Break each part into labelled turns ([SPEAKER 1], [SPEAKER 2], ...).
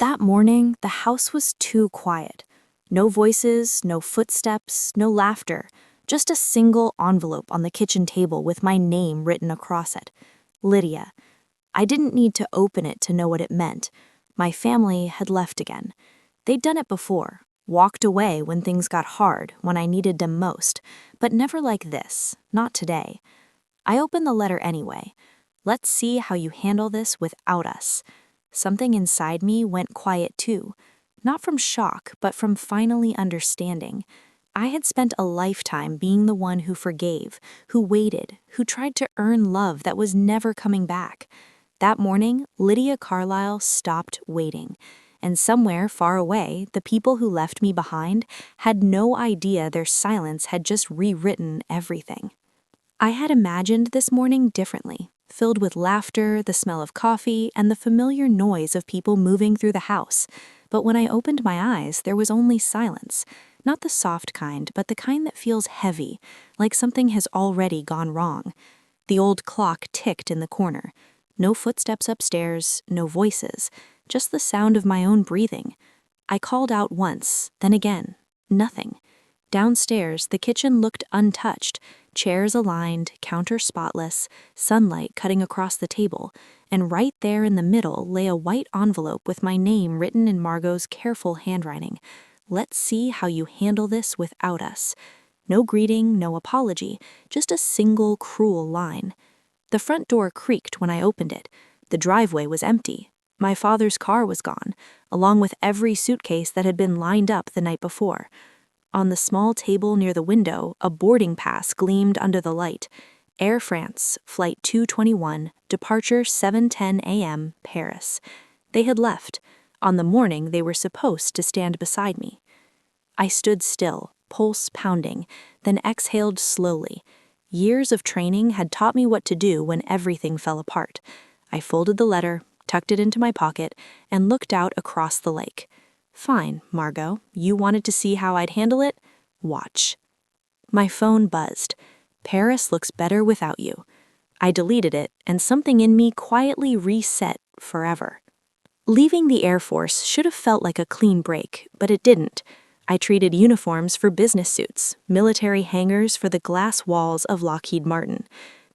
[SPEAKER 1] That morning, the house was too quiet. No voices, no footsteps, no laughter, just a single envelope on the kitchen table with my name written across it. Lydia. I didn't need to open it to know what it meant. My family had left again. They'd done it before, walked away when things got hard, when I needed them most, but never like this, not today. I opened the letter anyway. Let's see how you handle this without us. Something inside me went quiet too, not from shock, but from finally understanding. I had spent a lifetime being the one who forgave, who waited, who tried to earn love that was never coming back. That morning, Lydia Carlisle stopped waiting, and somewhere far away, the people who left me behind had no idea their silence had just rewritten everything. I had imagined this morning differently, filled with laughter, the smell of coffee, and the familiar noise of people moving through the house. But when I opened my eyes, there was only silence. Not the soft kind, but the kind that feels heavy, like something has already gone wrong. The old clock ticked in the corner. No footsteps upstairs, no voices, just the sound of my own breathing. I called out once, then again. Nothing. Downstairs, the kitchen looked untouched, chairs aligned, counter spotless, sunlight cutting across the table, and right there in the middle lay a white envelope with my name written in Margot's careful handwriting. Let's see how you handle this without us. No greeting, no apology, just a single cruel line. The front door creaked when I opened it. The driveway was empty. My father's car was gone, along with every suitcase that had been lined up the night before. On the small table near the window, a boarding pass gleamed under the light. Air France, Flight 221, departure 7:10 a.m., Paris. They had left. On the morning they were supposed to stand beside me. I stood still, pulse pounding, then exhaled slowly. Years of training had taught me what to do when everything fell apart. I folded the letter, tucked it into my pocket, and looked out across the lake. Fine, Margot, you wanted to see how I'd handle it? Watch. My phone buzzed. Paris looks better without you. I deleted it, and something in me quietly reset forever. Leaving the Air Force should have felt like a clean break, but it didn't. I traded uniforms for business suits, military hangars for the glass walls of Lockheed Martin.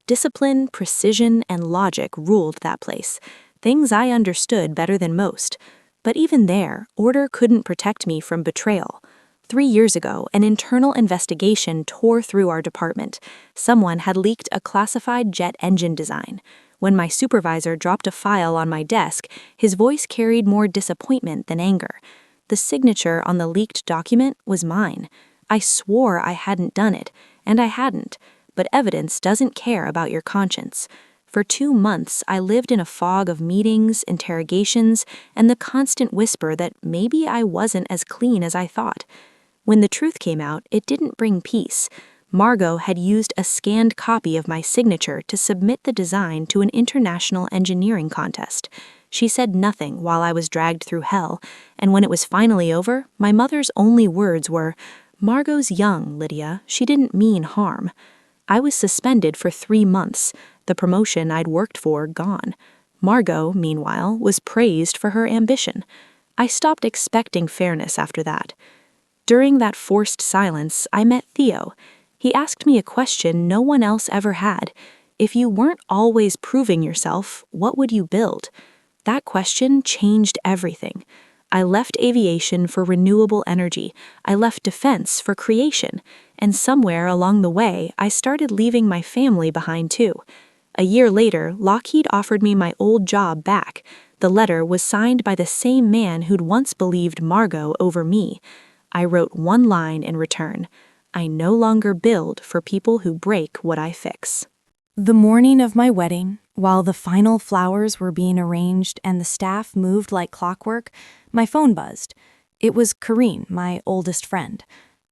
[SPEAKER 1] Discipline, precision, and logic ruled that place, things I understood better than most. But even there, order couldn't protect me from betrayal. 3 years ago, an internal investigation tore through our department. Someone had leaked a classified jet engine design. When my supervisor dropped a file on my desk, his voice carried more disappointment than anger. The signature on the leaked document was mine. I swore I hadn't done it, and I hadn't. But evidence doesn't care about your conscience. For 2 months, I lived in a fog of meetings, interrogations, and the constant whisper that maybe I wasn't as clean as I thought. When the truth came out, it didn't bring peace. Margot had used a scanned copy of my signature to submit the design to an international engineering contest. She said nothing while I was dragged through hell, and when it was finally over, my mother's only words were, "Margot's young, Lydia. She didn't mean harm." I was suspended for 3 months, the promotion I'd worked for gone. Margot, meanwhile, was praised for her ambition. I stopped expecting fairness after that. During that forced silence, I met Theo. He asked me a question no one else ever had. If you weren't always proving yourself, what would you build? That question changed everything. I left aviation for renewable energy. I left defense for creation. And somewhere along the way, I started leaving my family behind too. A year later, Lockheed offered me my old job back. The letter was signed by the same man who'd once believed Margot over me. I wrote one line in return. I no longer build for people who break what I fix. The morning of my wedding, while the final flowers were being arranged and the staff moved like clockwork, my phone buzzed. It was Corinne, my oldest friend.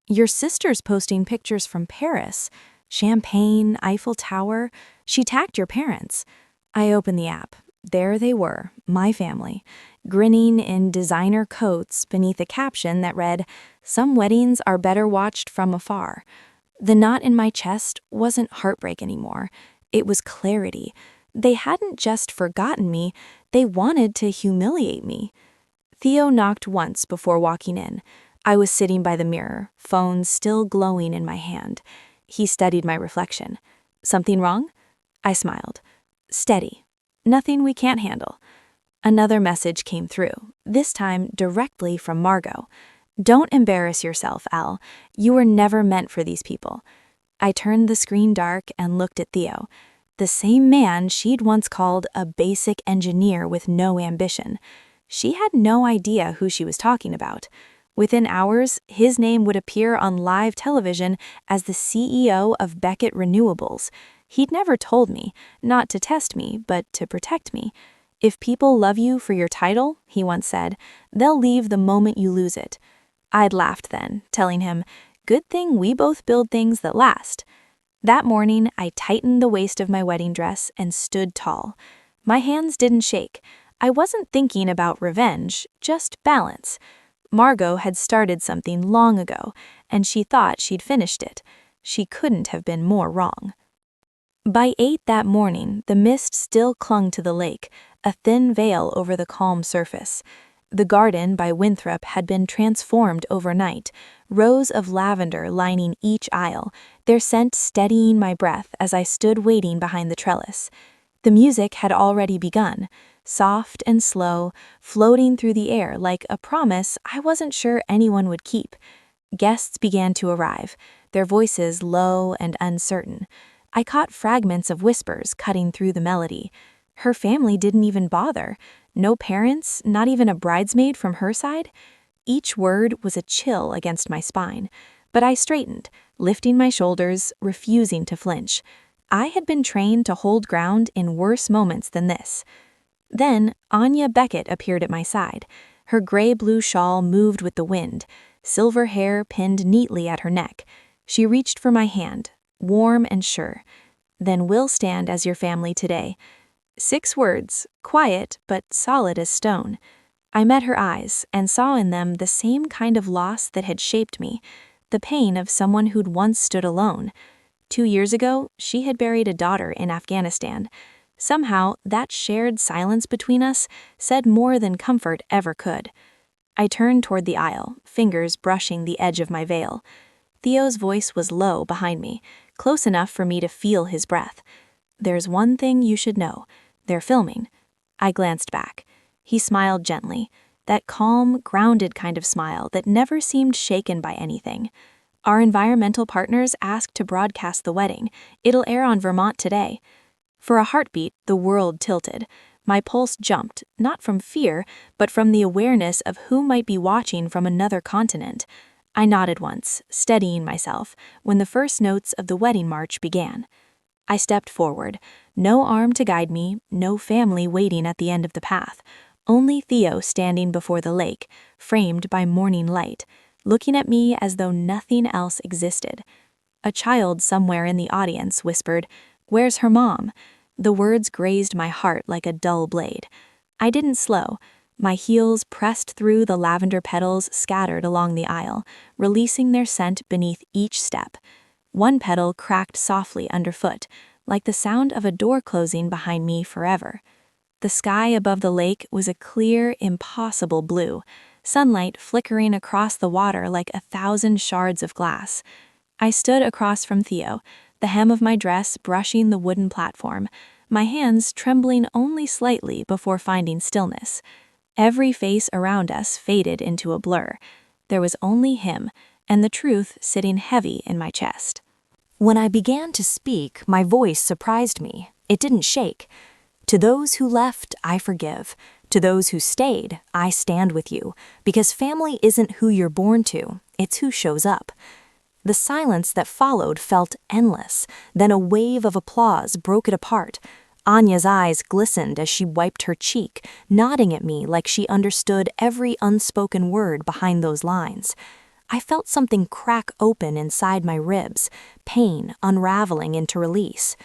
[SPEAKER 1] "Your sister's posting pictures from Paris. Champagne, Eiffel Tower. She tagged your parents." I opened the app. There they were, my family, grinning in designer coats beneath a caption that read, "Some weddings are better watched from afar." The knot in my chest wasn't heartbreak anymore. It was clarity. They hadn't just forgotten me, they wanted to humiliate me. Theo knocked once before walking in. I was sitting by the mirror, phone still glowing in my hand. He studied my reflection. Something wrong? I smiled. Steady. Nothing we can't handle. Another message came through, this time directly from Margot. Don't embarrass yourself, Al. You were never meant for these people. I turned the screen dark and looked at Theo, the same man she'd once called a basic engineer with no ambition. She had no idea who she was talking about. Within hours, his name would appear on live television as the CEO of Beckett Renewables. He'd never told me, not to test me, but to protect me. If people love you for your title, he once said, they'll leave the moment you lose it. I'd laughed then, telling him, good thing we both build things that last. That morning, I tightened the waist of my wedding dress and stood tall. My hands didn't shake. I wasn't thinking about revenge, just balance. Margot had started something long ago, and she thought she'd finished it. She couldn't have been more wrong. By 8 that morning, the mist still clung to the lake, a thin veil over the calm surface. The garden by Winthrop had been transformed overnight, rows of lavender lining each aisle, their scent steadying my breath as I stood waiting behind the trellis. The music had already begun, soft and slow, floating through the air like a promise I wasn't sure anyone would keep. Guests began to arrive, their voices low and uncertain. I caught fragments of whispers cutting through the melody. Her family didn't even bother. No parents, not even a bridesmaid from her side. Each word was a chill against my spine. But I straightened, lifting my shoulders, refusing to flinch. I had been trained to hold ground in worse moments than this. Then Anya Beckett appeared at my side. Her gray-blue shawl moved with the wind, silver hair pinned neatly at her neck. She reached for my hand, warm and sure. Then we'll stand as your family today. 6 words, quiet but solid as stone. I met her eyes and saw in them the same kind of loss that had shaped me, the pain of someone who'd once stood alone. 2 years ago, she had buried a daughter in Afghanistan. Somehow, that shared silence between us said more than comfort ever could. I turned toward the aisle, fingers brushing the edge of my veil. Theo's voice was low behind me, close enough for me to feel his breath. There's one thing you should know. They're filming. I glanced back. He smiled gently, that calm, grounded kind of smile that never seemed shaken by anything. Our environmental partners asked to broadcast the wedding. It'll air on Vermont today. For a heartbeat, the world tilted. My pulse jumped, not from fear, but from the awareness of who might be watching from another continent. I nodded once, steadying myself, when the first notes of the wedding march began. I stepped forward, no arm to guide me, no family waiting at the end of the path, only Theo standing before the lake, framed by morning light, looking at me as though nothing else existed. A child somewhere in the audience whispered, "Where's her mom?" The words grazed my heart like a dull blade. I didn't slow. My heels pressed through the lavender petals scattered along the aisle, releasing their scent beneath each step. One petal cracked softly underfoot, like the sound of a door closing behind me forever. The sky above the lake was a clear, impossible blue, sunlight flickering across the water like 1,000 shards of glass. I stood across from Theo, the hem of my dress brushing the wooden platform, my hands trembling only slightly before finding stillness. Every face around us faded into a blur. There was only him, and the truth sitting heavy in my chest. When I began to speak, my voice surprised me. It didn't shake. To those who left, I forgive. To those who stayed, I stand with you, because family isn't who you're born to, it's who shows up. The silence that followed felt endless, then a wave of applause broke it apart. Anya's eyes glistened as she wiped her cheek, nodding at me like she understood every unspoken word behind those lines. I felt something crack open inside my ribs, pain unraveling into release.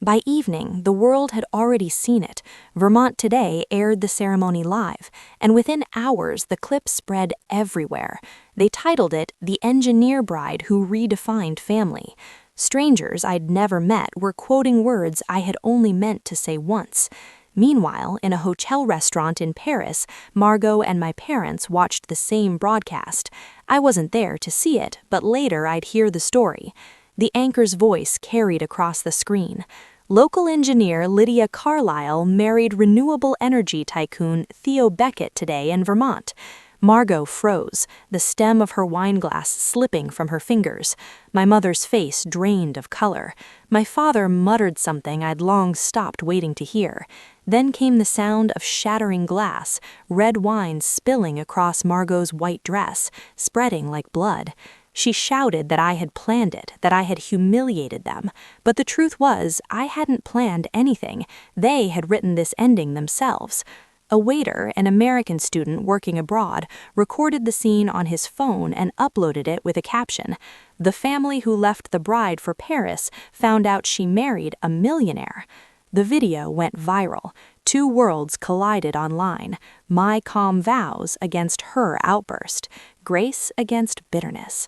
[SPEAKER 1] By evening, the world had already seen it. Vermont Today aired the ceremony live, and within hours the clip spread everywhere. They titled it "The Engineer Bride Who Redefined Family." Strangers I'd never met were quoting words I had only meant to say once. Meanwhile, in a hotel restaurant in Paris, Margot and my parents watched the same broadcast. I wasn't there to see it, but later I'd hear the story. The anchor's voice carried across the screen. Local engineer Lydia Carlisle married renewable energy tycoon Theo Beckett today in Vermont. Margot froze, the stem of her wineglass slipping from her fingers. My mother's face drained of color. My father muttered something I'd long stopped waiting to hear. Then came the sound of shattering glass, red wine spilling across Margot's white dress, spreading like blood. She shouted that I had planned it, that I had humiliated them. But the truth was, I hadn't planned anything. They had written this ending themselves. A waiter, an American student working abroad, recorded the scene on his phone and uploaded it with a caption. The family who left the bride for Paris found out she married a millionaire. The video went viral. Two worlds collided online. My calm vows against her outburst. Grace against bitterness.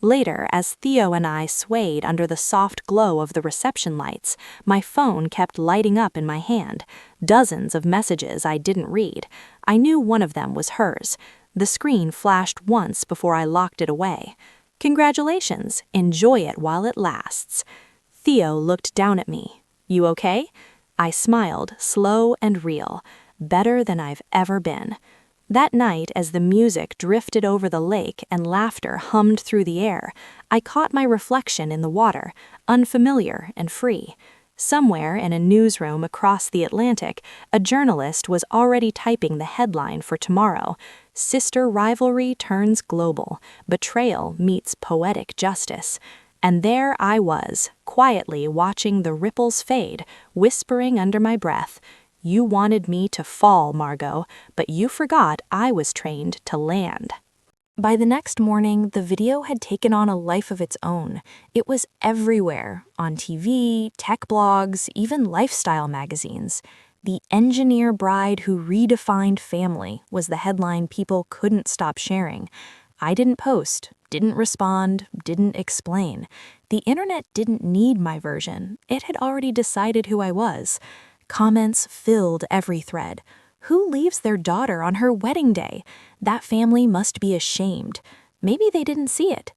[SPEAKER 1] Later, as Theo and I swayed under the soft glow of the reception lights, my phone kept lighting up in my hand. Dozens of messages I didn't read. I knew one of them was hers. The screen flashed once before I locked it away. Congratulations, enjoy it while it lasts. Theo looked down at me. You okay? I smiled, slow and real. Better than I've ever been. That night, as the music drifted over the lake and laughter hummed through the air, I caught my reflection in the water, unfamiliar and free. Somewhere in a newsroom across the Atlantic, a journalist was already typing the headline for tomorrow. Sister rivalry turns global. Betrayal meets poetic justice. And there I was, quietly watching the ripples fade, whispering under my breath, "You wanted me to fall, Margot, but you forgot I was trained to land." By the next morning, the video had taken on a life of its own. It was everywhere, on TV, tech blogs, even lifestyle magazines. "The engineer bride who redefined family" was the headline people couldn't stop sharing. I didn't post, didn't respond, didn't explain. The internet didn't need my version. It had already decided who I was. Comments filled every thread. Who leaves their daughter on her wedding day? That family must be ashamed. Maybe they didn't see it.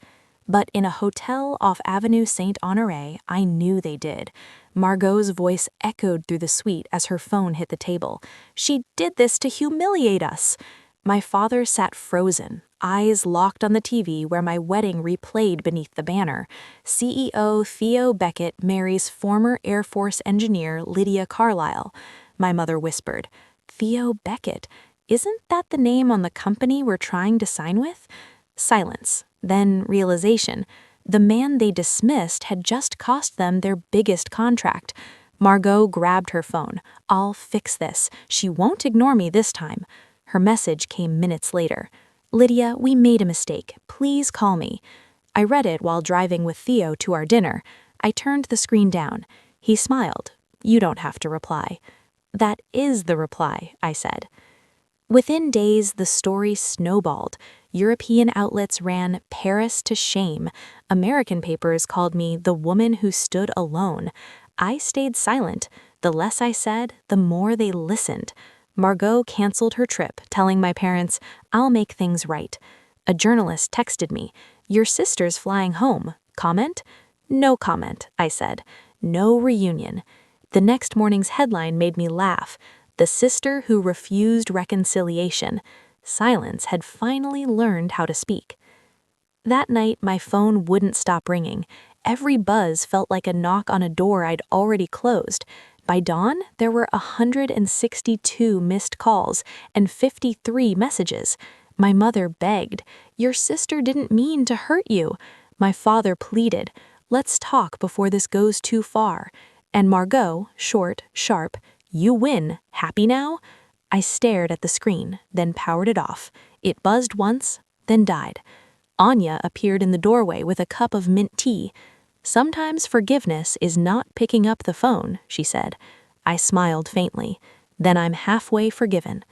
[SPEAKER 1] But in a hotel off Avenue Saint-Honoré, I knew they did. Margot's voice echoed through the suite as her phone hit the table. "She did this to humiliate us." My father sat frozen, eyes locked on the TV where my wedding replayed beneath the banner. CEO Theo Beckett marries former Air Force engineer Lydia Carlisle. My mother whispered, "Theo Beckett? Isn't that the name on the company we're trying to sign with?" Silence, then realization. The man they dismissed had just cost them their biggest contract. Margot grabbed her phone. "I'll fix this. She won't ignore me this time." Her message came minutes later. "Lydia, we made a mistake. Please call me." I read it while driving with Theo to our dinner. I turned the screen down. He smiled. "You don't have to reply." "That is the reply," I said. Within days, the story snowballed. European outlets ran Paris to shame. American papers called me the woman who stood alone. I stayed silent. The less I said, the more they listened. Margot canceled her trip, telling my parents, "I'll make things right." A journalist texted me, "Your sister's flying home. Comment?" "No comment," I said. No reunion. The next morning's headline made me laugh. The sister who refused reconciliation. Silence had finally learned how to speak. That night, my phone wouldn't stop ringing. Every buzz felt like a knock on a door I'd already closed. By dawn, there were 162 missed calls and 53 messages. My mother begged, "Your sister didn't mean to hurt you." My father pleaded, "Let's talk before this goes too far." And Margot, short, sharp, "You win. Happy now?" I stared at the screen, then powered it off. It buzzed once, then died. Anya appeared in the doorway with a cup of mint tea. "Sometimes forgiveness is not picking up the phone," she said. I smiled faintly. Then I'm halfway forgiven.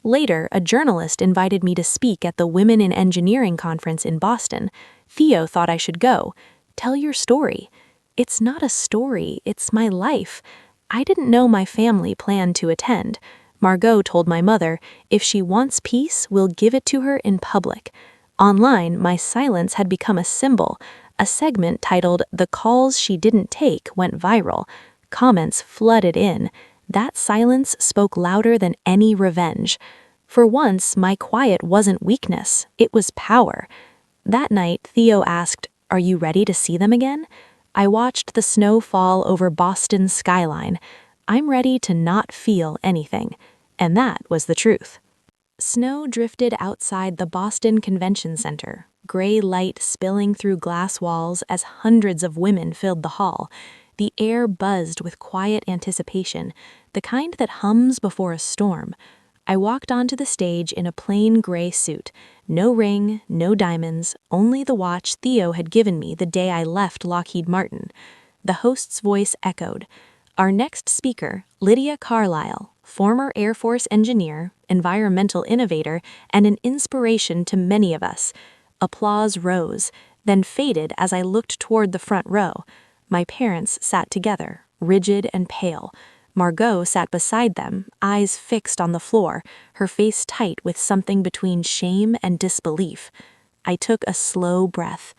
[SPEAKER 1] Later, a journalist invited me to speak at the Women in Engineering conference in Boston. Theo thought I should go. "Tell your story." "It's not a story, it's my life." I didn't know my family planned to attend. Margot told my mother, if she wants peace, we'll give it to her in public. Online, my silence had become a symbol. A segment titled "The Calls She Didn't Take" went viral. Comments flooded in. That silence spoke louder than any revenge. For once, my quiet wasn't weakness, it was power. That night, Theo asked, "Are you ready to see them again?" I watched the snow fall over Boston's skyline. I'm ready to not feel anything. And that was the truth. Snow drifted outside the Boston Convention Center, gray light spilling through glass walls as hundreds of women filled the hall. The air buzzed with quiet anticipation, the kind that hums before a storm. I walked onto the stage in a plain gray suit. No ring, no diamonds, only the watch Theo had given me the day I left Lockheed Martin. The host's voice echoed. Our next speaker, Lydia Carlisle, former Air Force engineer, environmental innovator, and an inspiration to many of us. Applause rose, then faded as I looked toward the front row. My parents sat together, rigid and pale. Margot sat beside them, eyes fixed on the floor, her face tight with something between shame and disbelief. I took a slow breath.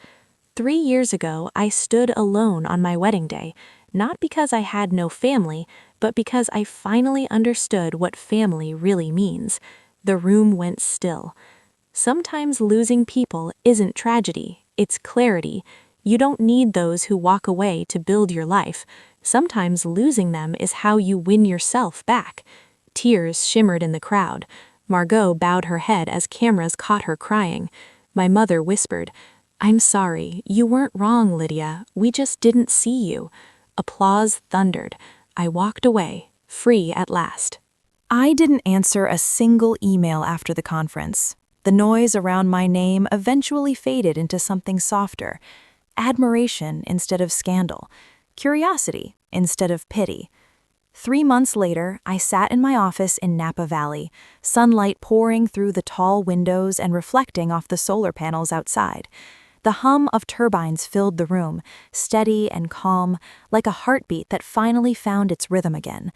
[SPEAKER 1] 3 years ago, I stood alone on my wedding day, not because I had no family, but because I finally understood what family really means. The room went still. Sometimes losing people isn't tragedy, it's clarity. You don't need those who walk away to build your life. Sometimes losing them is how you win yourself back. Tears shimmered in the crowd. Margot bowed her head as cameras caught her crying. My mother whispered, "I'm sorry, you weren't wrong, Lydia. We just didn't see you." Applause thundered. I walked away, free at last. I didn't answer a single email after the conference. The noise around my name eventually faded into something softer. Admiration instead of scandal. Curiosity instead of pity. 3 months later, I sat in my office in Napa Valley, sunlight pouring through the tall windows and reflecting off the solar panels outside. The hum of turbines filled the room, steady and calm, like a heartbeat that finally found its rhythm again.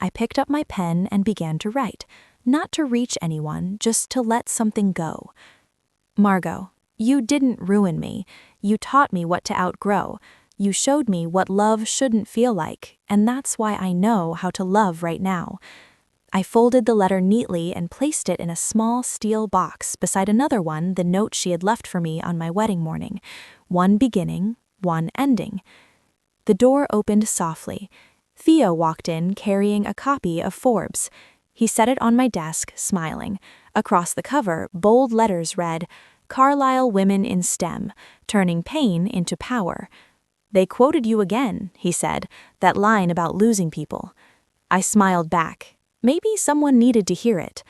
[SPEAKER 1] I picked up my pen and began to write, not to reach anyone, just to let something go. Margot, you didn't ruin me. You taught me what to outgrow. You showed me what love shouldn't feel like, and that's why I know how to love right now. I folded the letter neatly and placed it in a small steel box beside another one, the note she had left for me on my wedding morning. One beginning, one ending. The door opened softly. Theo walked in carrying a copy of Forbes. He set it on my desk, smiling. Across the cover, bold letters read, "Carlisle Women in STEM, Turning Pain into Power." "They quoted you again," he said, "that line about losing people." I smiled back. Maybe someone needed to hear it.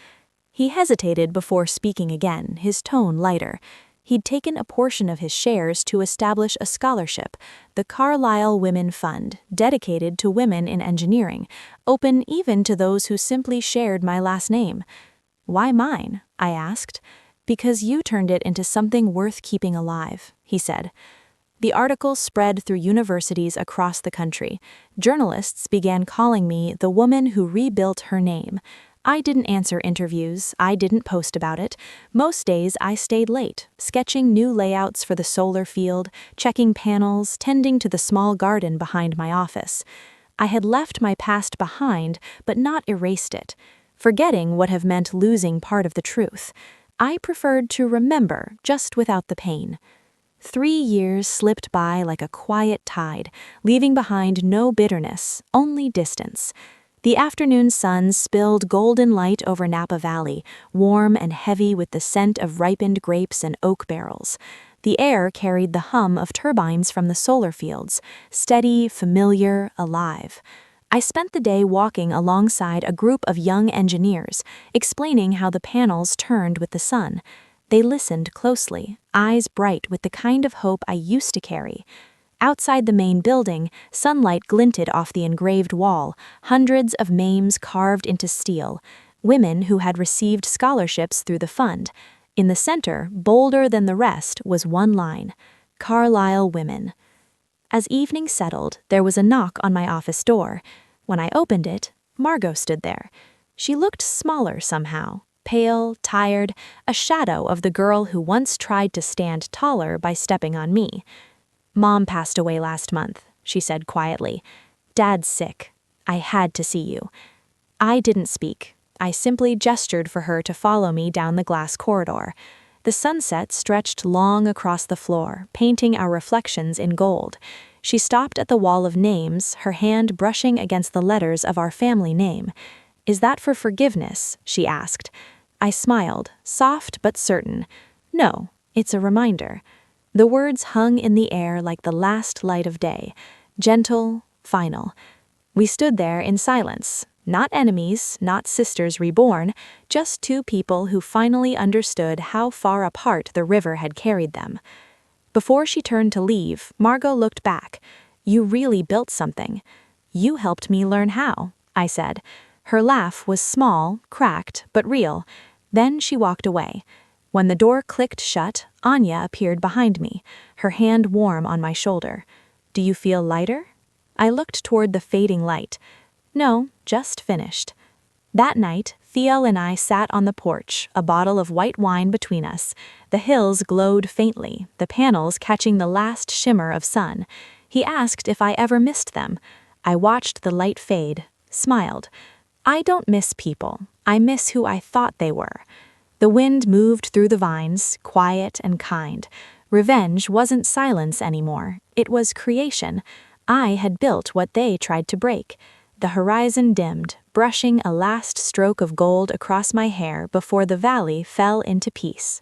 [SPEAKER 1] He hesitated before speaking again, his tone lighter. He'd taken a portion of his shares to establish a scholarship, the Carlisle Women Fund, dedicated to women in engineering, open even to those who simply shared my last name. "Why mine?" I asked. "Because you turned it into something worth keeping alive," he said. The article spread through universities across the country. Journalists began calling me the woman who rebuilt her name. I didn't answer interviews, I didn't post about it. Most days I stayed late, sketching new layouts for the solar field, checking panels, tending to the small garden behind my office. I had left my past behind, but not erased it. Forgetting would have meant losing part of the truth. I preferred to remember, just without the pain. 3 years slipped by like a quiet tide, leaving behind no bitterness, only distance. The afternoon sun spilled golden light over Napa Valley, warm and heavy with the scent of ripened grapes and oak barrels. The air carried the hum of turbines from the solar fields, steady, familiar, alive. I spent the day walking alongside a group of young engineers, explaining how the panels turned with the sun. They listened closely, eyes bright with the kind of hope I used to carry. Outside the main building, sunlight glinted off the engraved wall, hundreds of names carved into steel, women who had received scholarships through the fund. In the center, bolder than the rest, was one line, "Carlisle Women." As evening settled, there was a knock on my office door. When I opened it, Margot stood there. She looked smaller somehow, pale, tired, a shadow of the girl who once tried to stand taller by stepping on me. "Mom passed away last month," she said quietly. "Dad's sick. I had to see you." I didn't speak. I simply gestured for her to follow me down the glass corridor. The sunset stretched long across the floor, painting our reflections in gold. She stopped at the wall of names, her hand brushing against the letters of our family name. "Is that for forgiveness?" she asked. I smiled, soft but certain. "No, it's a reminder." The words hung in the air like the last light of day, gentle, final. We stood there in silence, not enemies, not sisters reborn, just two people who finally understood how far apart the river had carried them. Before she turned to leave, Margot looked back. "You really built something." "You helped me learn how," I said. Her laugh was small, cracked, but real. Then she walked away. When the door clicked shut, Anya appeared behind me, her hand warm on my shoulder. "Do you feel lighter?" I looked toward the fading light. "No, just finished." That night, Thiel and I sat on the porch, a bottle of white wine between us. The hills glowed faintly, the panels catching the last shimmer of sun. He asked if I ever missed them. I watched the light fade, smiled. I don't miss people. I miss who I thought they were. The wind moved through the vines, quiet and kind. Revenge wasn't silence anymore. It was creation. I had built what they tried to break. The horizon dimmed, brushing a last stroke of gold across my hair before the valley fell into peace.